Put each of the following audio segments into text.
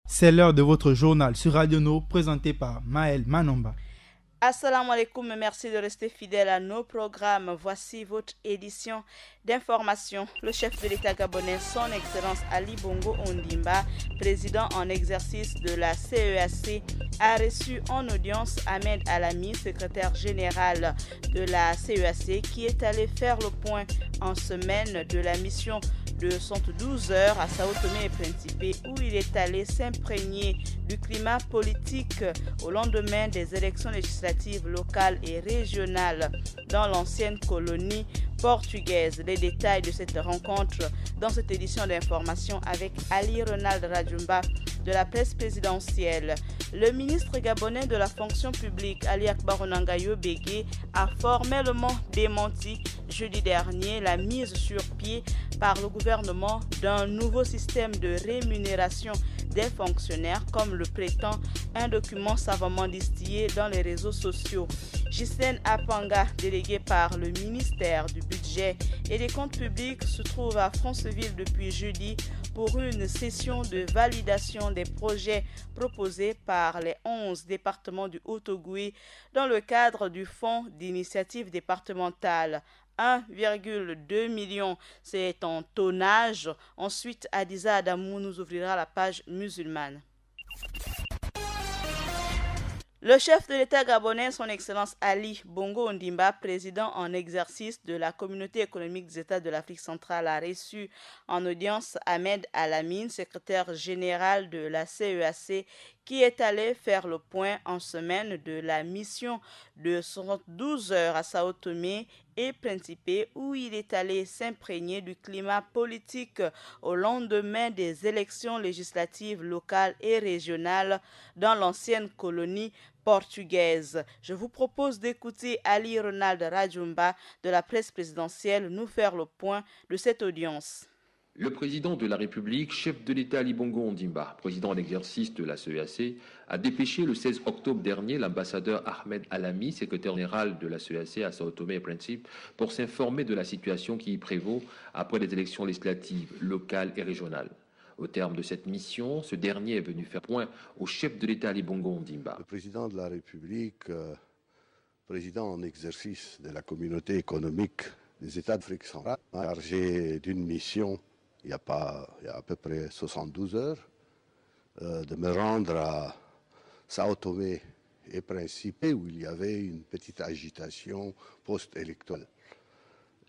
C'est l'heure de votre journal sur Radio No, présenté par Maël Manomba. Assalamu alaikum et merci de rester fidèle à nos programmes. Voici votre édition d'information. Le chef de l'État gabonais, son Excellence Ali Bongo Ondimba, président en exercice de la CEAC, a reçu en audience Ahmed Alami, secrétaire général de la CEAC, qui est allé faire le point en semaine de la mission de 112 heures à Sao Tomé et Principe, où il est allé s'imprégner du climat politique au lendemain des élections législatives locales et régionales dans l'ancienne colonie portugaise. Les détails de cette rencontre dans cette édition d'information avec Ali Ronald Rajumba de la presse présidentielle. Le ministre gabonais de la fonction publique, Ali Akbar Onangayo Bégué, a formellement démenti jeudi dernier la mise sur pied par le gouvernement d'un nouveau système de rémunération des fonctionnaires, comme le prétend un document savamment distillé dans les réseaux sociaux. Ghislaine Apanga, déléguée par le ministère du Budget et des Comptes publics, se trouve à Franceville depuis jeudi pour une session de validation des projets proposés par les 11 départements du Haut-Ogooué dans le cadre du Fonds d'initiative départementale. 1,2 million, c'est en tonnage. Ensuite, Adiza Adamou nous ouvrira la page musulmane. Le chef de l'État gabonais, son Excellence Ali Bongo Ondimba, président en exercice de la Communauté économique des États de l'Afrique centrale, a reçu en audience Ahmed Alamine, secrétaire général de la CEAC, qui est allé faire le point en semaine de la mission de 72 heures à Sao Tomé et Principe, où il est allé s'imprégner du climat politique au lendemain des élections législatives locales et régionales dans l'ancienne colonie portugaise. Je vous propose d'écouter Ali Ronald Rajumba de la presse présidentielle nous faire le point de cette audience. Le président de la République, chef de l'État Ali Bongo Ondimba, président en exercice de la CEAC, a dépêché le 16 octobre dernier l'ambassadeur Ahmed Alami, secrétaire général de la CEAC à Sao Tomé et Principe, pour s'informer de la situation qui y prévaut après les élections législatives locales et régionales. Au terme de cette mission, ce dernier est venu faire point au chef de l'État Ali Bongo Ondimba. Le président de la République, président en exercice de la communauté économique des États d'Afrique centrale, chargé d'une mission il y a à peu près 72 heures, de me rendre à Sao Tomé et Principe où il y avait une petite agitation post-électorale.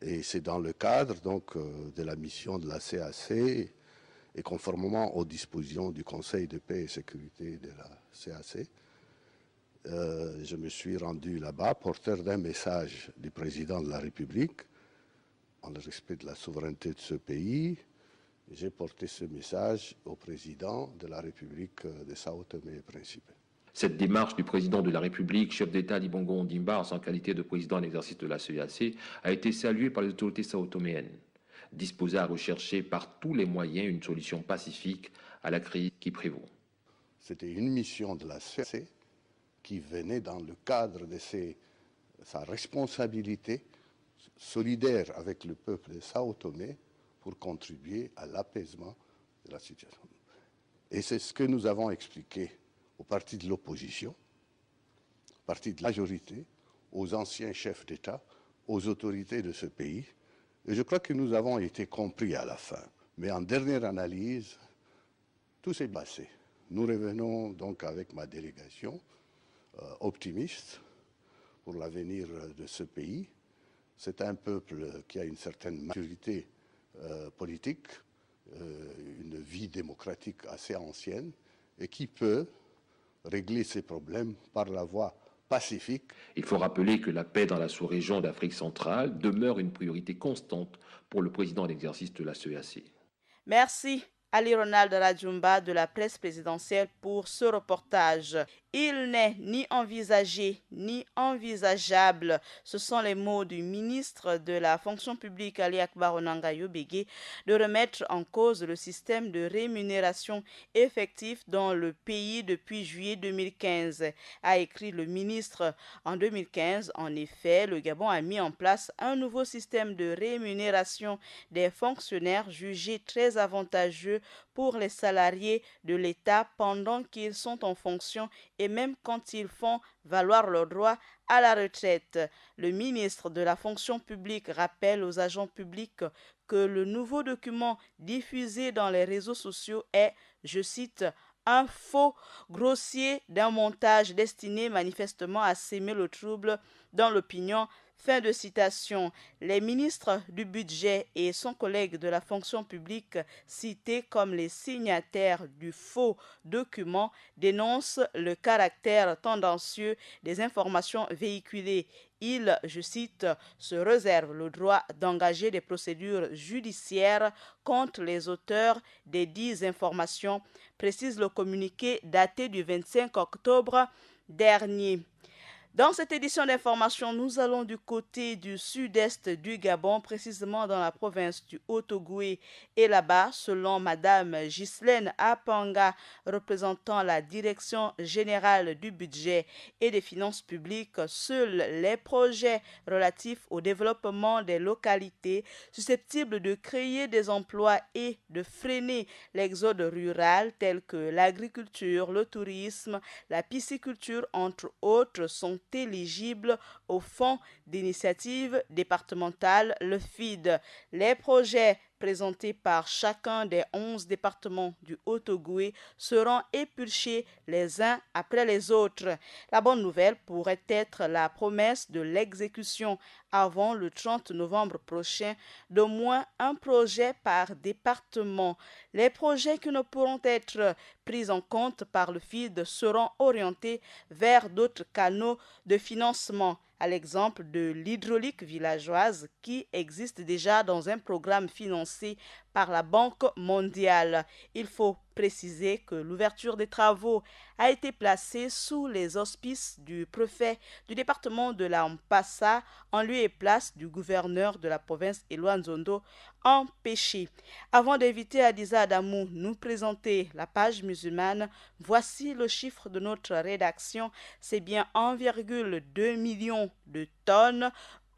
Et c'est dans le cadre donc de la mission de la CAC et conformément aux dispositions du Conseil de paix et sécurité de la CAC, je me suis rendu là-bas porteur d'un message du président de la République en le respect de la souveraineté de ce pays. J'ai porté ce message au président de la République de Sao Tomé et Principe. Cette démarche du président de la République, chef d'État Ali Bongo Ondimba, en sa qualité de président en exercice de la CEAC, a été saluée par les autorités sao-toméennes, disposées à rechercher par tous les moyens une solution pacifique à la crise qui prévaut. C'était une mission de la CEAC qui venait dans le cadre de sa responsabilité solidaire avec le peuple de Sao Tomé pour contribuer à l'apaisement de la situation. Et c'est ce que nous avons expliqué aux partis de l'opposition, aux partis de la majorité, aux anciens chefs d'État, aux autorités de ce pays. Et je crois que nous avons été compris à la fin. Mais en dernière analyse, tout s'est passé. Nous revenons donc avec ma délégation optimiste pour l'avenir de ce pays. C'est un peuple qui a une certaine maturité politique, une vie démocratique assez ancienne et qui peut régler ses problèmes par la voie pacifique. Il faut rappeler que la paix dans la sous-région d'Afrique centrale demeure une priorité constante pour le président en exercice de la CEAC. Merci Ali Ronald Rajumba de la presse présidentielle pour ce reportage. Il n'est ni envisagé ni envisageable. Ce sont les mots du ministre de la fonction publique Ali Akbar Onangayo Bégué de remettre en cause le système de rémunération effectif dans le pays depuis juillet 2015, a écrit le ministre. En 2015, en effet, le Gabon a mis en place un nouveau système de rémunération des fonctionnaires jugé très avantageux pour les salariés de l'État pendant qu'ils sont en fonction et même quand ils font valoir leurs droits à la retraite. Le ministre de la fonction publique rappelle aux agents publics que le nouveau document diffusé dans les réseaux sociaux est, je cite, un faux grossier d'un montage destiné manifestement à s'aimer le trouble dans l'opinion. Fin de citation. Les ministres du budget et son collègue de la fonction publique, cités comme les signataires du faux document, dénoncent le caractère tendancieux des informations véhiculées. Il, je cite, se réserve le droit d'engager des procédures judiciaires contre les auteurs des dites informations, précise le communiqué daté du 25 octobre dernier. Dans cette édition d'information, nous allons du côté du sud-est du Gabon, précisément dans la province du Haut-Ogooué. Et là-bas, selon Madame Ghislaine Apanga, représentant la Direction générale du budget et des finances publiques, seuls les projets relatifs au développement des localités susceptibles de créer des emplois et de freiner l'exode rural, tels que l'agriculture, le tourisme, la pisciculture, entre autres, sont éligibles au fonds d'initiative départementale, le FID. Les projets présentés par chacun des 11 départements du Haut-Ogooué seront épluchés les uns après les autres. La bonne nouvelle pourrait être la promesse de l'exécution avant le 30 novembre prochain d'au moins un projet par département. Les projets qui ne pourront être pris en compte par le FID seront orientés vers d'autres canaux de financement, à l'exemple de l'hydraulique villageoise qui existe déjà dans un programme financé par la Banque mondiale. Il faut préciser que l'ouverture des travaux a été placée sous les auspices du préfet du département de la Mpassa en lieu et place du gouverneur de la province Éloi Nzondo empêché. Avant d'inviter Adiza Adamou nous présenter la page musulmane, voici le chiffre de notre rédaction. C'est bien 1,2 million de tonnes.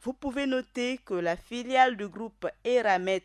Vous pouvez noter que la filiale du groupe Eramet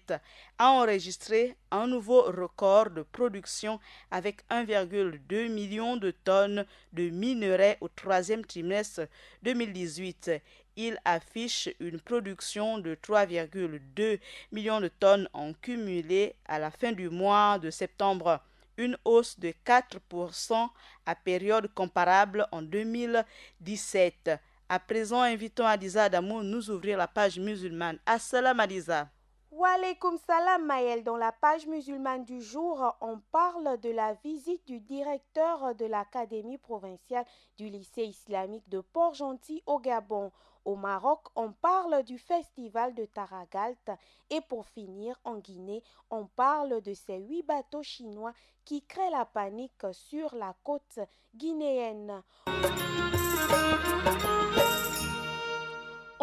a enregistré un nouveau record de production avec 1,2 million de tonnes de minerais au troisième trimestre 2018. Il affiche une production de 3,2 millions de tonnes en cumulé à la fin du mois de septembre, une hausse de 4% à période comparable en 2017. À présent, invitons Adiza Adamou nous ouvrir la page musulmane. Assalam Adiza. Wa alaykoum salam Maël. Dans la page musulmane du jour, on parle de la visite du directeur de l'Académie provinciale du lycée islamique de Port-Gentil au Gabon. Au Maroc, on parle du festival de Taragalt. Et pour finir, en Guinée, on parle de ces 8 bateaux chinois qui créent la panique sur la côte guinéenne.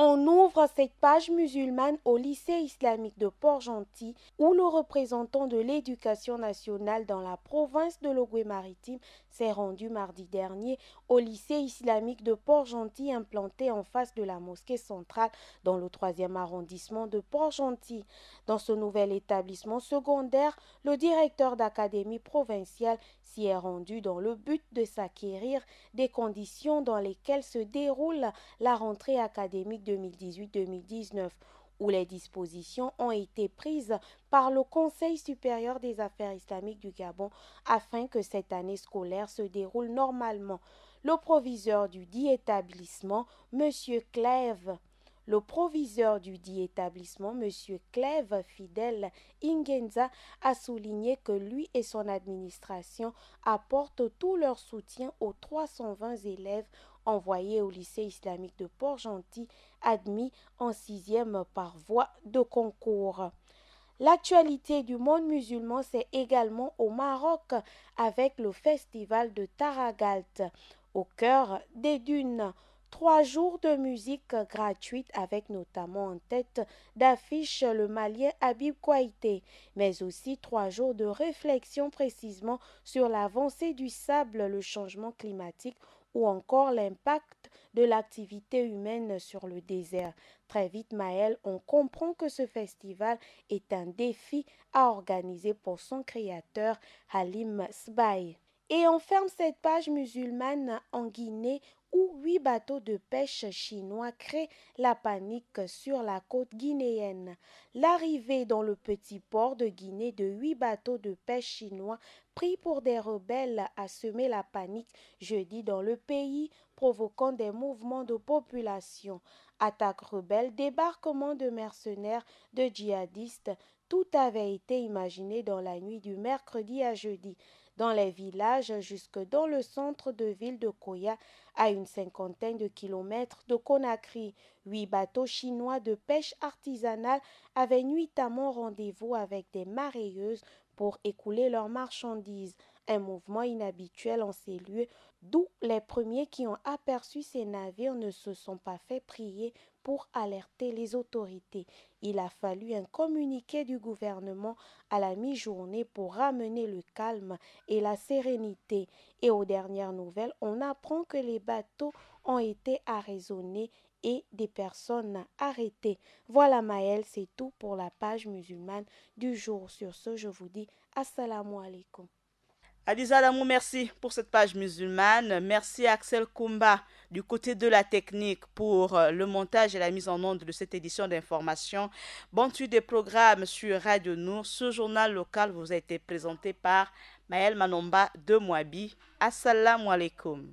On ouvre cette page musulmane au lycée islamique de Port-Gentil où le représentant de l'éducation nationale dans la province de l'Ogooué-Maritime s'est rendu mardi dernier au lycée islamique de Port-Gentil implanté en face de la mosquée centrale dans le 3e arrondissement de Port-Gentil. Dans ce nouvel établissement secondaire, le directeur d'académie provinciale s'y est rendu dans le but de s'acquérir des conditions dans lesquelles se déroule la rentrée académique 2018-2019, où les dispositions ont été prises par le Conseil supérieur des affaires islamiques du Gabon afin que cette année scolaire se déroule normalement. Le proviseur du dit établissement, M. Clève, Fidèle Ingenza, a souligné que lui et son administration apportent tout leur soutien aux 320 élèves envoyés au lycée islamique de Port-Gentil, admis en 6e par voie de concours. L'actualité du monde musulman, c'est également au Maroc avec le festival de Taragalt, au cœur des dunes. 3 jours de musique gratuite avec notamment en tête d'affiche le Malien Habib Kouaité, mais aussi 3 jours de réflexion précisément sur l'avancée du sable, le changement climatique ou encore l'impact de l'activité humaine sur le désert. Très vite, Maël, on comprend que ce festival est un défi à organiser pour son créateur, Halim Sbaï. Et on ferme cette page musulmane en Guinée où 8 bateaux de pêche chinois créent la panique sur la côte guinéenne. L'arrivée dans le petit port de Guinée de 8 bateaux de pêche chinois pris pour des rebelles a semé la panique jeudi dans le pays, provoquant des mouvements de population. Attaques rebelles, débarquement de mercenaires, de djihadistes, tout avait été imaginé dans la nuit du mercredi à jeudi. Dans les villages jusque dans le centre de ville de Koya, à une cinquantaine de kilomètres de Conakry. 8 bateaux chinois de pêche artisanale avaient nuitamment rendez-vous avec des mareyeuses pour écouler leurs marchandises. Un mouvement inhabituel en ces lieux, d'où les premiers qui ont aperçu ces navires ne se sont pas fait prier pour alerter les autorités. Il a fallu un communiqué du gouvernement à la mi-journée pour ramener le calme et la sérénité. Et aux dernières nouvelles, on apprend que les bateaux ont été arraisonnés et des personnes arrêtées. Voilà Maël, c'est tout pour la page musulmane du jour. Sur ce, je vous dis assalamu alaikum. Adiza Lamou, merci pour cette page musulmane. Merci à Axel Koumba du côté de la technique pour le montage et la mise en onde de cette édition d'information. Bonne suite des programmes sur Radio Nour. Ce journal local vous a été présenté par Maël Manomba de Mouabi. Assalamu alaikum.